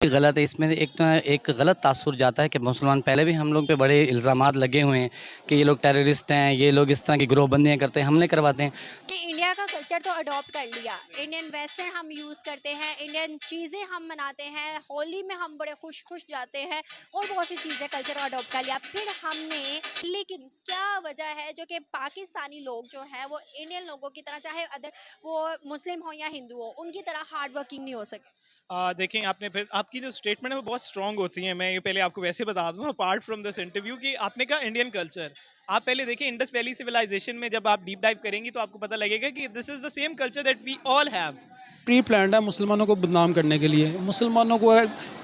गलत है इसमें एक गलत तासुर जाता है कि मुसलमान पहले भी हम लोग पे बड़े इल्ज़ामात लगे हुए हैं कि ये लोग टेररिस्ट हैं, ये लोग इस तरह की गिरोहबंदियाँ करते हैं, हमले करवाते हैं। कि इंडिया का कल्चर तो अडॉप्ट कर लिया, इंडियन वेस्टर्न हम यूज़ करते हैं, इंडियन चीज़ें हम मनाते हैं, होली में हम बड़े खुश खुश जाते हैं और बहुत सी चीज़ें कल्चर को अडॉप्ट कर लिया फिर हमने। लेकिन क्या वजह है जो कि पाकिस्तानी लोग जो हैं वो इंडियन लोगों की तरह, चाहे अदर वो मुस्लिम हो या हिंदू हो, उनकी तरह हार्ड वर्किंग नहीं हो सके? देखें, आपने फिर आपकी जो स्टेटमेंट है वो बहुत स्ट्रांग होती है। मैं ये पहले आपको वैसे बता दूं, अपार्ट फ्रॉम दिस इंटरव्यू, कि आपने कहा इंडियन कल्चर। आप पहले देखें, इंडस वैली सिविलाइजेशन में जब आप डीप डाइव करेंगी तो आपको पता लगेगा कि this is the same culture that we all have. Pre planned है मुसलमानों को बदनाम करने के लिए। मुसलमानों को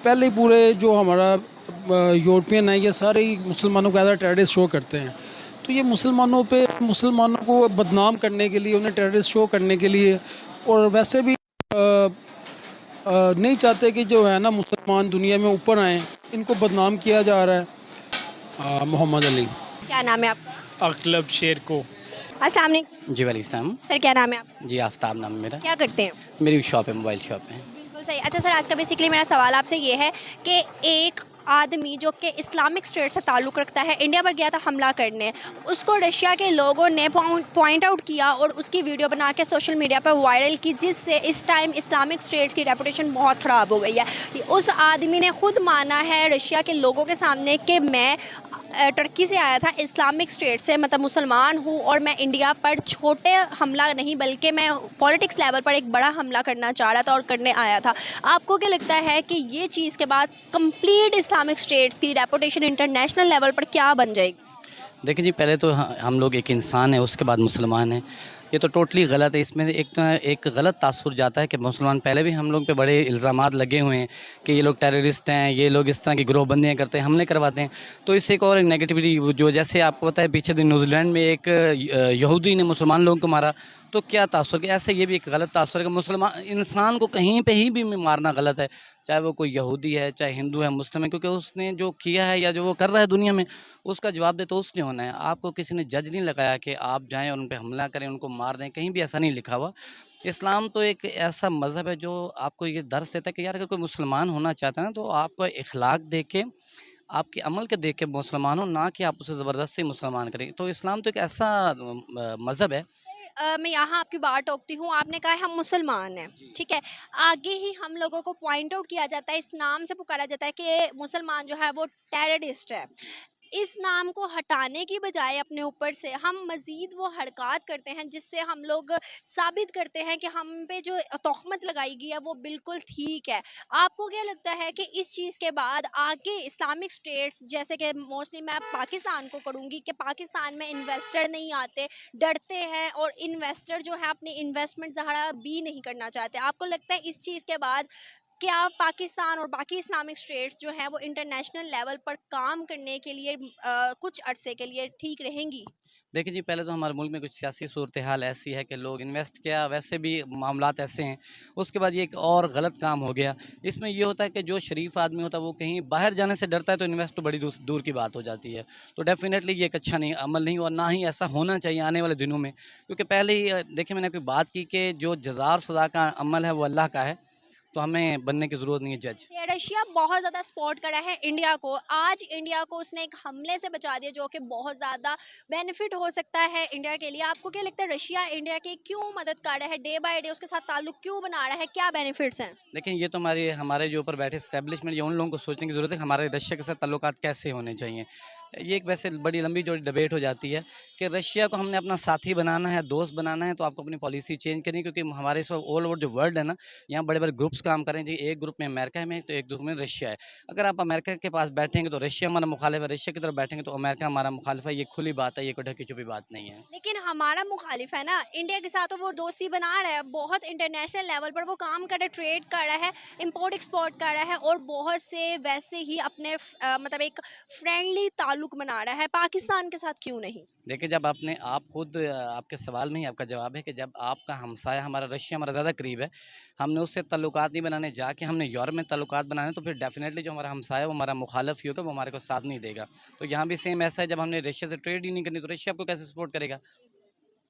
पहले ही पूरे जो हमारा यूरोपियन है, ये सारे ही मुसलमानों को एज अ टेररिस्ट शो करते हैं। तो ये मुसलमानों को बदनाम करने के लिए, उन्हें टेररिस्ट शो करने के लिए, और वैसे भी नहीं चाहते कि जो है ना मुसलमान दुनिया में ऊपर आएँ। इनको बदनाम किया जा रहा है। मोहम्मद अली। क्या नाम है आपका? अकलब शेर को। अस्सलाम वालेकुम। जी वालेकुम सलाम। सर क्या नाम है आपका? जी आफ्ताब नाम है मेरा। क्या करते हैं? मेरी शॉप है, मोबाइल शॉप है। बिल्कुल सही। अच्छा सर, आज का बेसिकली मेरा सवाल आपसे ये है कि एक आदमी जो कि इस्लामिक स्टेट से ताल्लुक़ रखता है, इंडिया पर गया था हमला करने, उसको रशिया के लोगों ने पॉइंट आउट किया और उसकी वीडियो बना के सोशल मीडिया पर वायरल की, जिससे इस टाइम इस्लामिक स्टेट्स की रेपुटेशन बहुत ख़राब हो गई है। उस आदमी ने खुद माना है रशिया के लोगों के सामने कि मैं टर्की से आया था, इस्लामिक स्टेट से, मतलब मुसलमान हूँ, और मैं इंडिया पर छोटे हमला नहीं बल्कि मैं पॉलिटिक्स लेवल पर एक बड़ा हमला करना चाह रहा था और करने आया था। आपको क्या लगता है कि ये चीज़ के बाद कंप्लीट इस्लामिक स्टेट्स की रेपुटेशन इंटरनेशनल लेवल पर क्या बन जाएगी? देखिए जी, पहले तो हम लोग एक इंसान है, उसके बाद मुसलमान हैं। ये तो टोटली गलत है। इसमें एक गलत तासुर जाता है कि मुसलमान पहले भी हम लोग पे बड़े इल्ज़ामात लगे हुए हैं कि ये लोग टेररिस्ट हैं, ये लोग इस तरह की गिरोहबंदियाँ करते हैं, हमले करवाते हैं। तो इससे एक और नेगेटिविटी जो, जैसे आपको पता है पीछे दिन न्यूजीलैंड में एक यहूदी ने मुसलमान लोगों को मारा, तो क्या तासुर कि ऐसे ये भी एक गलत तासुर है कि मुसलमान इंसान को कहीं पे ही भी मारना गलत है, चाहे वो कोई यहूदी है, चाहे हिंदू है, मुस्लिम है, क्योंकि उसने जो किया है या जो वो कर रहा है दुनिया में, उसका जवाब दे तो उसने होना है। आपको किसी ने जज नहीं लगाया कि आप जाएँ और उन पे हमला करें, उनको मार दें, कहीं भी ऐसा नहीं लिखा हुआ। इस्लाम तो एक ऐसा मज़हब है जो आपको ये दर्स देता है कि यार अगर कोई मुसलमान होना चाहता है ना, तो आपको इखलाक देख के, आपके अमल के देख के मुसलमान हो, ना कि आप उसे ज़बरदस्ती मुसलमान करें। तो इस्लाम तो एक ऐसा मज़हब है। मैं यहाँ आपकी बात टोकती हूँ। आपने कहा है हम मुसलमान हैं, ठीक है। आगे ही हम लोगों को पॉइंट आउट किया जाता है, इस नाम से पुकारा जाता है कि मुसलमान जो है वो टेररिस्ट है। इस नाम को हटाने की बजाय अपने ऊपर से हम मज़ीद वो हरकत करते हैं जिससे हम लोग साबित करते हैं कि हम पे जो तोहमत लगाई गई है वो बिल्कुल ठीक है। आपको क्या लगता है कि इस चीज़ के बाद आगे इस्लामिक स्टेट्स, जैसे कि मोस्टली मैं पाकिस्तान को करूँगी, कि पाकिस्तान में इन्वेस्टर नहीं आते, डरते हैं, और इन्वेस्टर जो है अपनी इन्वेस्टमेंट ज़्यादा भी नहीं करना चाहते। आपको लगता है इस चीज़ के बाद क्या पाकिस्तान और बाकी इस्लामिक स्टेट्स जो हैं वो इंटरनेशनल लेवल पर काम करने के लिए कुछ अरसे के लिए ठीक रहेंगी? देखिए जी, पहले तो हमारे मुल्क में कुछ सियासी सूरत-ए-हाल ऐसी है कि लोग इन्वेस्ट किया, वैसे भी मामलात ऐसे हैं। उसके बाद ये एक और गलत काम हो गया। इसमें ये होता है कि जो शरीफ आदमी होता है वो कहीं बाहर जाने से डरता है, तो इन्वेस्ट तो बड़ी दूर की बात हो जाती है। तो डेफ़िनेटली ये एक अच्छा नहीं अमल नहीं, और ना ही ऐसा होना चाहिए आने वाले दिनों में। क्योंकि पहले ही देखिए, मैंने आपकी बात की कि जो जज़ा और सज़ा का अमल है वो अल्लाह का है, तो हमें बनने की ज़रूरत नहीं है जज। ये रशिया बहुत ज़्यादा सपोर्ट करा है इंडिया को। आज इंडिया को उसने एक हमले से बचा दिया जो कि बहुत ज़्यादा बेनिफिट हो सकता है इंडिया के लिए। आपको क्या लगता है रशिया इंडिया की क्यों मदद कर रहा है, डे बाय डे उसके साथ ताल्लुक क्यों बना रहा है, क्या बेनिफिट्स हैं? लेकिन ये तो हमारे जो ऊपर बैठे एस्टेब्लिशमेंट, ये उन लोगों को सोचने की ज़रूरत है कि हमारे रशिया के साथ ताल्लुकात कैसे होने चाहिए। ये एक वैसे बड़ी लंबी जो डिबेट हो जाती है कि रशिया को हमने अपना साथी बनाना है, दोस्त बनाना है, तो आपको अपनी पॉलिसी चेंज करनी है, क्योंकि हमारे इस वक्त ऑल ओवर जो वर्ल्ड है ना, यहाँ बड़े-बड़े ग्रुप्स काम कर रहे हैं। जी, एक ग्रुप में अमेरिका है, तो एक ग्रुप में रशिया है। अगर आप अमेरिका के पास बैठेंगे तो रशिया हमारा मुखालिफ है, रशिया की तरफ बैठेंगे तो अमेरिका हमारा मुखालिफ है। ये खुली बात है, ये कोई ढकी-छुपी बात नहीं है। लेकिन हमारा मुखालिफ है ना, इंडिया के साथ तो वो दोस्ती बना रहा है, बहुत इंटरनेशनल लेवल पर वो काम कर रहा है, ट्रेड कर रहा है, इंपोर्ट एक्सपोर्ट कर रहा है, और बहुत से वैसे ही अपने मतलब एक फ्रेंडली ताल्लुक बना रहा है। पाकिस्तान के साथ क्यों नहीं? देखिए, जब आप खुद आपके सवाल में ही आपका जवाब है कि जब आपका हमसाया हमारा रशिया हमारा ज़्यादा करीब है, हमने उससे ताल्लुकात नहीं बनाने, जाके हमने यूरोप में ताल्लुकात बनाने, तो फिर डेफ़िनेटली जो हमारा हमसाया है वो हमारा मुखालिफ ही होगा, वो हमारे को साथ नहीं देगा। तो यहाँ भी सेम ऐसा है, जब हमने रशिया से ट्रेड ही नहीं करनी तो रशिया आपको कैसे सपोर्ट करेगा?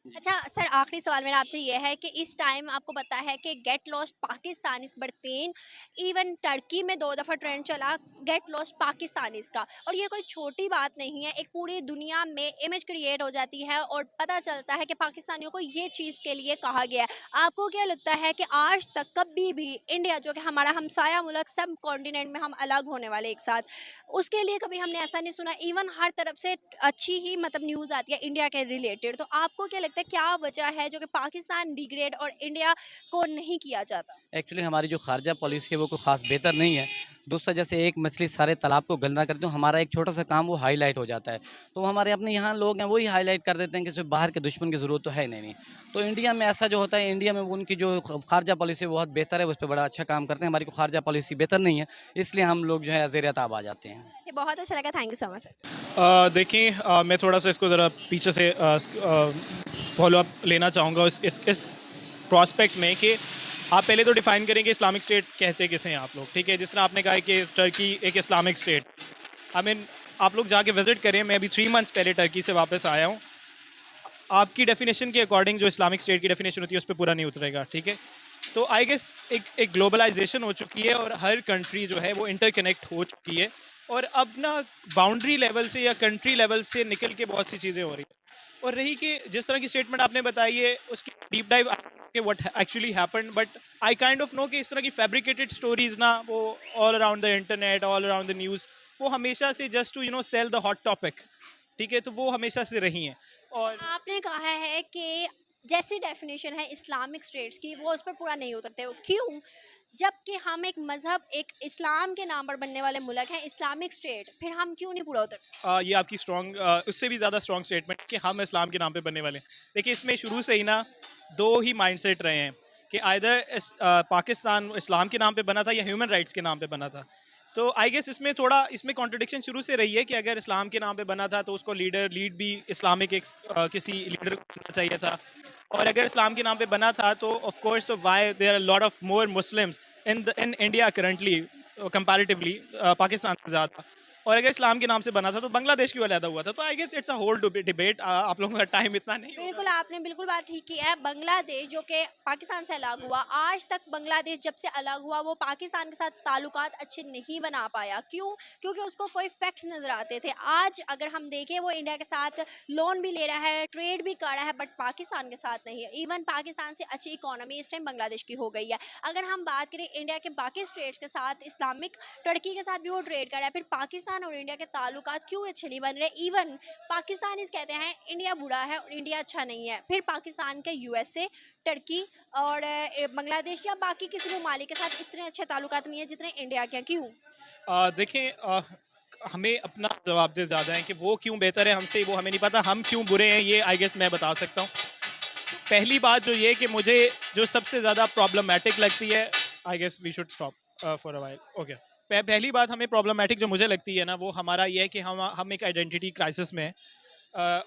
अच्छा सर, आखिरी सवाल मेरा आपसे ये है कि इस टाइम आपको पता है कि गेट लॉस्ट पाकिस्तानीज़ बरतीन, इवन टर्की में 2 दफ़ा ट्रेंड चला गेट लॉस्ट पाकिस्तानीज़ का, और ये कोई छोटी बात नहीं है। एक पूरी दुनिया में इमेज क्रिएट हो जाती है और पता चलता है कि पाकिस्तानियों को ये चीज़ के लिए कहा गया है। आपको क्या लगता है कि आज तक कभी भी इंडिया, जो कि हमारा हमसाया मुल्क, सब कॉन्टिनेंट में हम अलग होने वाले एक साथ, उसके लिए कभी हमने ऐसा नहीं सुना। इवन हर तरफ से अच्छी ही मतलब न्यूज़ आती है इंडिया के रिलेटेड। तो आपको क्या लगता है क्या वजह है जो कि पाकिस्तान डिग्रेड और इंडिया को नहीं किया जाता? एक्चुअली हमारी जो खारजा पॉलिसी है वो कोई ख़ास बेहतर नहीं है। दूसरा, जैसे एक मछली सारे तालाब को गंदा कर दो, हमारा एक छोटा सा काम वो हाईलाइट हो जाता है। तो हमारे अपने यहाँ लोग हैं वही हाईलाइट कर देते हैं कि सिर्फ बाहर के दुश्मन की ज़रूरत तो है नहीं। तो इंडिया में ऐसा जो होता है, इंडिया में वो उनकी जो खारजा पॉलिसी बहुत बेहतर है, उस पर बड़ा अच्छा काम करते हैं। हमारी को खारजा पॉलिसी बेहतर नहीं है, इसलिए हम लोग जो है ज़ेर-ए-ताब आ जाते हैं। ये बहुत अच्छा लगा, thank you so much sir. देखिए, मैं थोड़ा सा इसको ज़रा पीछे से फॉलो अप लेना चाहूँगा इस प्रॉस्पेक्ट में कि आप पहले तो डिफाइन करें कि इस्लामिक स्टेट कहते किसे हैं आप लोग, ठीक है? जिस तरह आपने कहा कि टर्की एक इस्लामिक स्टेट, आई मीन आप लोग जाके विज़िट करें। मैं अभी 3 मंथ्स पहले टर्की से वापस आया हूँ। आपकी डेफिनेशन के अकॉर्डिंग जो इस्लामिक स्टेट की डेफिनेशन होती है उस पे पूरा नहीं उतरेगा, ठीक है? तो आई गेस एक ग्लोबलाइजेशन हो चुकी है और हर कंट्री जो है वो इंटरकनेक्ट हो चुकी है, और अब ना बाउंड्री लेवल से या कंट्री लेवल से निकल के बहुत सी चीज़ें हो रही हैं। और रही कि जिस तरह की स्टेटमेंट आपने बताई है उसकी डीप डाइव के what actually happened, but I kind of know कि इस तरह की फैब्रिकेटेड स्टोरीज ना वो all around the internet, all around the news, वो हमेशा से just to sell the hot topic, ठीक है? तो वो हमेशा से रही हैं। और आपने कहा है कि जैसी डेफिनेशन है इस्लामिक स्टेट्स की वो उस पर पूरा नहीं उतरते हो, क्यों? जबकि हम एक मजहब, एक इस्लाम के नाम पर बनने वाले मुल्क हैं, इस्लामिक स्टेट, फिर हम क्यों नहीं पूरा उतरते? ये आपकी स्ट्रॉन्ग, उससे भी ज़्यादा स्ट्रॉन्ग स्टेटमेंट कि हम इस्लाम के नाम पे बनने वाले हैं। देखिए, इसमें शुरू से ही ना दो ही माइंडसेट रहे हैं कि आइदर पाकिस्तान इस्लाम के नाम पे बना था या ह्यूमन राइट्स के नाम पे बना था। तो आई गेस इसमें थोड़ा इसमें कॉन्ट्रडिक्शन शुरू से रही है कि अगर इस्लाम के नाम पे बना था तो उसको लीड भी इस्लामिक एक किसी लीडर को करना चाहिए था, और अगर इस्लाम के नाम पे बना था तो of course why there are lot of more Muslims in India currently comparatively Pakistan से ज़्यादा। और अगर इस्लाम के नाम से बना था तो बांग्लादेश क्यों अलहदा हुआ था? तो I guess it's a whole debate. आप लोगों का टाइम इतना नहीं होगा। बिल्कुल, आपने बिल्कुल बात ठीक की है। बांग्लादेश जो कि पाकिस्तान से अलग हुआ, आज तक बांग्लादेश जब से अलग हुआ वो पाकिस्तान के साथ ताल्लुकात अच्छे नहीं बना पाया। क्यों? क्योंकि उसको कोई फैक्ट्स नज़र आते थे। आज अगर हम देखें वो इंडिया के साथ लोन भी ले रहा है, ट्रेड भी कर रहा है, बट पाकिस्तान के साथ नहीं है। इवन पाकिस्तान से अच्छी इकोनॉमी इस टाइम बांग्लादेश की हो गई है। अगर हम बात करें इंडिया के बाकी स्टेट्स के साथ, इस्लामिक टर्की के साथ भी वो ट्रेड कर रहा है, फिर पाकिस्तान और इंडिया के ताल्लुकात क्यों अच्छे नहीं बन रहे? इवन पाकिस्तानीज़ कहते हैं इंडिया बुरा है और इंडिया अच्छा नहीं है, फिर पाकिस्तान के यूएसए, टर्की और बांग्लादेश या बाकी किसी भी ममालिक के साथ इतने अच्छे ताल्लुकात नहीं है जितने इंडिया के हैं। क्यों? देखें, हमें अपना जवाबदेह ज़्यादा है कि वो क्यों बेहतर है हमसे, वो हमें नहीं पता। हम क्यों बुरे हैं ये आई गेस मैं बता सकता हूँ। पहली बात जो ये कि मुझे जो सबसे ज़्यादा प्रॉब्लमेटिक लगती है, I guess we should stop for a while, okay. पहली बात हमें प्रॉब्लमेटिक जो मुझे लगती है ना, वो हमारा ये है कि हम एक आइडेंटिटी क्राइसिस में हैं,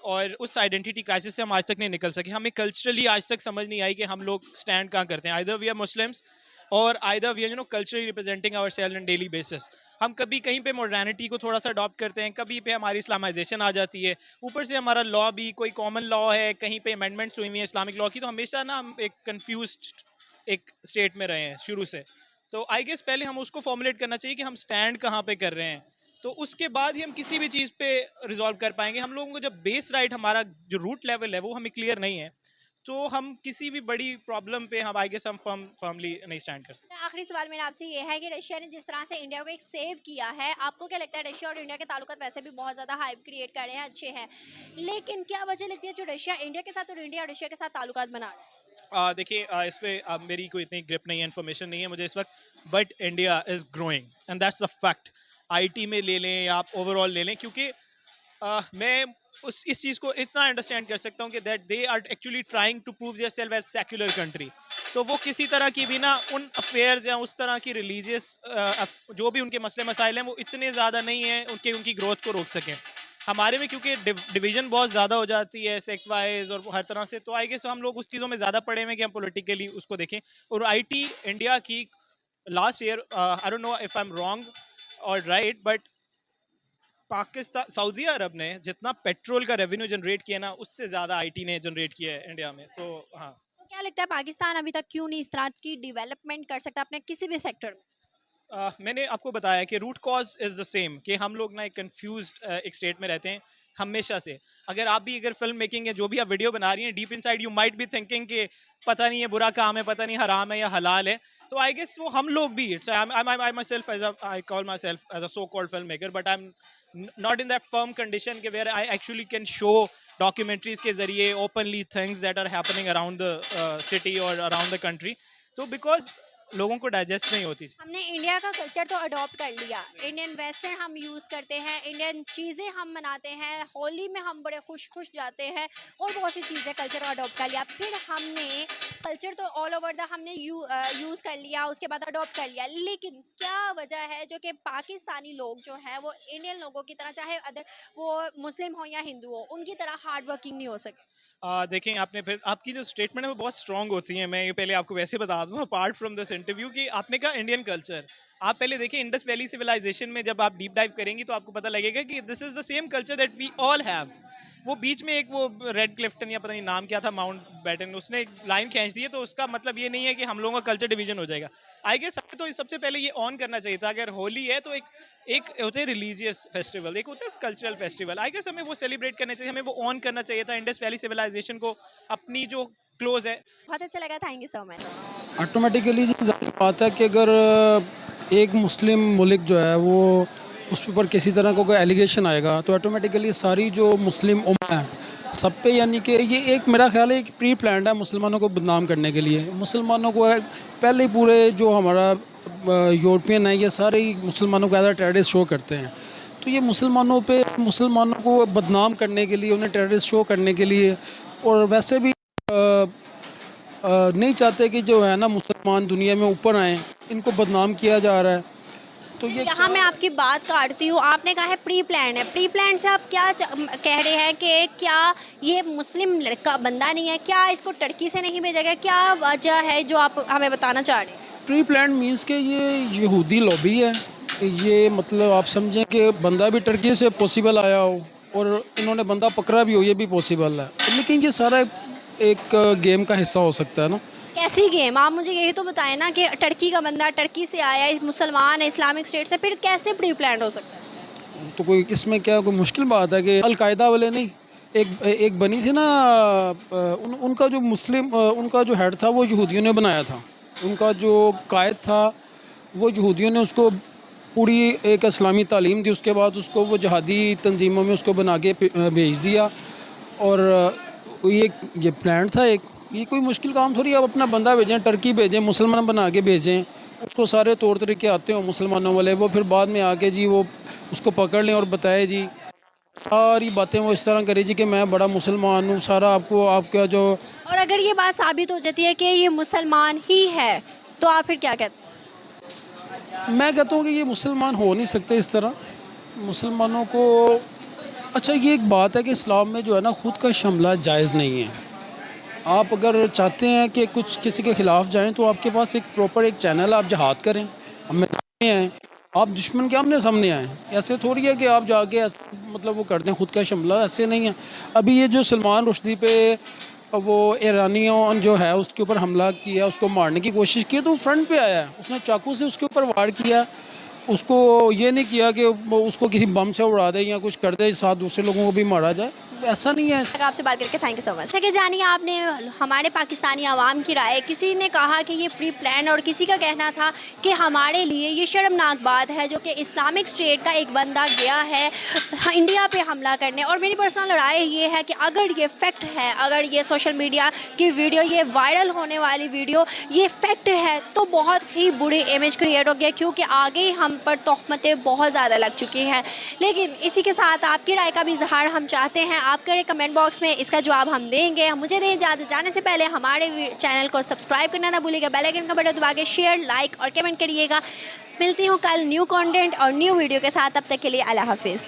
और उस आइडेंटिटी क्राइसिस से हम आज तक नहीं निकल सके। हमें कल्चरली आज तक समझ नहीं आई कि हम लोग स्टैंड कहाँ करते हैं। आइदर वी आर मुस्लिम्स और either we are culturally representing our self in daily basis. हम कभी कहीं पे मॉडर्निटी को थोड़ा सा अडॉप्ट करते हैं, कभी पे हमारी इस्लामाइजेशन आ जाती है, ऊपर से हमारा लॉ भी कोई कॉमन लॉ है, कहीं पे अमेंडमेंट्स हुई हुई हैं इस्लामिक लॉ की। तो हमेशा ना हम एक कंफ्यूज एक स्टेट में रहे हैं शुरू से। तो आई गेस पहले हम उसको फॉर्मुलेट करना चाहिए कि हम स्टैंड कहाँ पे कर रहे हैं, तो उसके बाद ही हम किसी भी चीज़ पे रिजॉल्व कर पाएंगे। हम लोगों को जब बेस राइट हमारा जो रूट लेवल है वो हमें क्लियर नहीं है, तो हम किसी भी बड़ी प्रॉब्लम पे हम आई गेस हम फर्मली नहीं स्टैंड कर सकते। आखिरी सवाल मेरा आपसे ये है कि रशिया ने जिस तरह से इंडिया को एक सेव किया है, आपको क्या लगता है? रशिया और इंडिया के ताल्लुकात वैसे भी बहुत ज़्यादा हाइप क्रिएट कर रहे हैं, अच्छे हैं, लेकिन क्या वजह लगती है जो रशिया इंडिया के साथ और इंडिया रशिया के साथ ताल्लुकात बना रहा है? देखिए, इस पे मेरी कोई इतनी ग्रिप नहीं है, इन्फॉर्मेशन नहीं है मुझे इस वक्त, but India is growing and that's a fact. IT में ले लें या आप ओवरऑल ले लें, क्योंकि मैं इस चीज़ को इतना अंडरस्टैंड कर सकता हूँ कि that they are actually trying to prove their self as secular country. तो वो किसी तरह की भी ना उन अफेयर्स या उस तरह की रिलीजियस जो भी उनके मसले मसाइल हैं वो इतने ज़्यादा नहीं हैं उनके उनकी ग्रोथ को रोक सकें। हमारे में क्योंकि डिवीजन बहुत ज़्यादा हो जाती है सेक्ट वाइज और हर तरह से, तो आई गेस हम लोग उस चीज़ों में ज़्यादा पड़े हुए हैं कि हम पॉलिटिकली उसको देखें। और आईटी इंडिया की last year, I don't know if I am wrong और राइट, बट पाकिस्तान सऊदी अरब ने जितना पेट्रोल का रेवेन्यू जनरेट किया ना, उससे ज़्यादा आईटी ने जनरेट किया है इंडिया में। तो हाँ, तो क्या लगता है पाकिस्तान अभी तक क्यों नहीं इस तरह की डेवलपमेंट कर सकता अपने किसी भी सेक्टर में? मैंने आपको बताया कि root cause is the same, कि हम लोग ना एक कंफ्यूज्ड एक स्टेट में रहते हैं हमेशा से। अगर फिल्म मेकिंग है, जो भी आप वीडियो बना रही हैं, deep inside you might be thinking कि पता नहीं ये बुरा काम है, पता नहीं हराम है या हलाल है। तो आई गेस वो हम लोग भी, it's I myself as I call myself as a so called film maker, but I am not in that firm condition के where I actually can show documentaries के जरिए openly things that are happening around the city और around the country. तो because लोगों को digest नहीं होती। हमने इंडिया का कल्चर तो अडॉप्ट कर लिया, इंडियन वेस्टर्न हम यूज़ करते हैं, इंडियन चीज़ें हम मनाते हैं, होली में हम बड़े खुश जाते हैं और बहुत सी चीज़ें कल्चर को अडॉप्ट कर लिया। फिर हमने कल्चर तो ऑल ओवर द हमने यूज़ कर लिया, उसके बाद अडॉप्ट कर लिया, लेकिन क्या वजह है जो कि पाकिस्तानी लोग जो हैं वो इंडियन लोगों की तरह, चाहे अदर वो मुस्लिम हो या हिंदू हो, उनकी तरह हार्ड वर्किंग नहीं हो सके? देखें, आपने फिर आपकी जो स्टेटमेंट है वो बहुत स्ट्रांग होती है। मैं ये पहले आपको वैसे बता दूं अपार्ट फ्रॉम दिस इंटरव्यू, कि आपने कहा इंडियन कल्चर। आप पहले देखिए इंडस वैली सिविलाइजेशन में जब आप डीप डाइव करेंगी तो आपको पता लगेगा कि this is the same culture that we all have. वो बीच में एक वो रेड क्लिफ्टन या पता नहीं नाम क्या था, माउंट बैटन, उसने एक लाइन खींच दी है, तो उसका मतलब ये नहीं है कि हम लोगों का कल्चर डिवीजन हो जाएगा। आई गेस हमें तो सबसे पहले ये ऑन करना चाहिए था। अगर होली है तो एक होते हैं रिलीजियस फेस्टिवल, एक होता है कल्चरल फेस्टिवल। आई गेस हमें वो सेलिब्रेट करना चाहिए, हमें वो ऑन करना चाहिए था इंडस वैली सिविलाइजेशन को, अपनी जो क्लोज है। बहुत अच्छा लगा, thank you so much. Automatically जी ज़ाहिर बात है कि अगर एक मुस्लिम मुल्क जो है वो उस पर किसी तरह का कोई एलिगेशन आएगा तो ऑटोमेटिकली सारी जो मुस्लिम उम्मा है सब पे, यानी कि ये एक मेरा ख्याल है एक प्री प्लान्ड है मुसलमानों को बदनाम करने के लिए। मुसलमानों को पहले ही पूरे जो हमारा यूरोपियन है ये सारे ही मुसलमानों को एज अ टेररिस्ट शो करते हैं। तो ये मुसलमानों को बदनाम करने के लिए, उन्हें टेररिस्ट शो करने के लिए, और वैसे भी नहीं चाहते कि जो है ना मुसलमान दुनिया में ऊपर आएँ, इनको बदनाम किया जा रहा है। तो ये यहाँ मैं आपकी बात काटती हूँ, आपने कहा है प्री प्लान है, प्री प्लान से आप क्या कह रहे हैं कि क्या ये मुस्लिम लड़का बंदा नहीं है, क्या इसको टर्की से नहीं भेजा गया, क्या वजह है जो आप हमें बताना चाह रहे हैं? प्री प्लान मीन्स के ये यहूदी लॉबी है। ये मतलब आप समझें कि बंदा भी टर्की से पॉसिबल आया हो और इन्होंने बंदा पकड़ा भी हो, ये भी पॉसिबल है। लेकिन ये सारा एक गेम का हिस्सा हो सकता है ना। कैसी गेम? आप मुझे यही तो बताएं ना कि टर्की का बंदा टर्की से आया है, मुसलमान है, इस्लामिक स्टेट से, फिर कैसे प्री प्लान हो सकता है? तो कोई इसमें क्या कोई मुश्किल बात है कि अलकायदा वाले नहीं, एक बनी थी ना, उनका जो उनका जो हेड था वो यहूदियों ने बनाया था, उनका जो कायद था वो यहूदियों ने उसको पूरी एक इस्लामी तालीम दी, उसके बाद उसको वो जहादी तंजीमों में उसको बना के भेज दिया। और ये प्लान था एक, ये कोई मुश्किल काम थोड़ी। आप अपना बंदा भेजें, टर्की भेजें, मुसलमान बना के भेजें, उसको सारे तौर तरीके आते हो मुसलमानों वाले, वो फिर बाद में आके जी वो उसको पकड़ लें और बताए जी सारी बातें वो इस तरह करे जी कि मैं बड़ा मुसलमान हूँ, सारा आपको आपका जो। और अगर ये बात साबित हो जाती है कि ये मुसलमान ही है तो आप फिर क्या कहते हैं? मैं कहता हूँ कि ये मुसलमान हो नहीं सकते इस तरह मुसलमानों को। अच्छा, ये एक बात है कि इस्लाम में जो है ना खुद का शमला जायज़ नहीं है। आप अगर चाहते हैं कि कुछ किसी के ख़िलाफ़ जाएं तो आपके पास एक प्रॉपर एक चैनल, आप जहाद करें, हम मैदान में आएँ, आप दुश्मन के आमने सामने आएँ। ऐसे थोड़ी है कि आप जाके मतलब वो करते हैं खुद का शमला, ऐसे नहीं है। अभी ये जो सलमान रुश्दी पे वो ईरानियों जो है उसके ऊपर हमला किया, उसको मारने की कोशिश की, तो वो फ्रंट पे आया है, उसने चाकू से उसके ऊपर वार किया, उसको ये नहीं किया कि उसको किसी बम से उड़ा दे या कुछ कर दे, साथ दूसरे लोगों को भी मारा जाए, ऐसा नहीं है। आपसे बात करके थैंक यू सो मच। जैसे कि जानिए आपने हमारे पाकिस्तानी आवाम की राय, किसी ने कहा कि ये प्री प्लान, और किसी का कहना था कि हमारे लिए ये शर्मनाक बात है जो कि इस्लामिक स्टेट का एक बंदा गया है इंडिया पे हमला करने। और मेरी पर्सनल राय ये है कि अगर ये फैक्ट है, अगर ये सोशल मीडिया की वीडियो, ये वायरल होने वाली वीडियो ये फैक्ट है तो बहुत ही बुरी इमेज क्रिएट हो गया, क्योंकि आगे ही हम पर तोहमतें बहुत ज़्यादा लग चुकी हैं। लेकिन इसी के साथ आपकी राय का भी इजहार हम चाहते हैं, आप करें कमेंट बॉक्स में, इसका जवाब हम देंगे। मुझे दें इजाज़त, जाने से पहले हमारे चैनल को सब्सक्राइब करना ना भूलिएगा, बेल आइकन का बटन दबा के शेयर, लाइक और कमेंट करिएगा। मिलती हूँ कल न्यू कंटेंट और न्यू वीडियो के साथ, तब तक के लिए अल्लाह हाफिज़।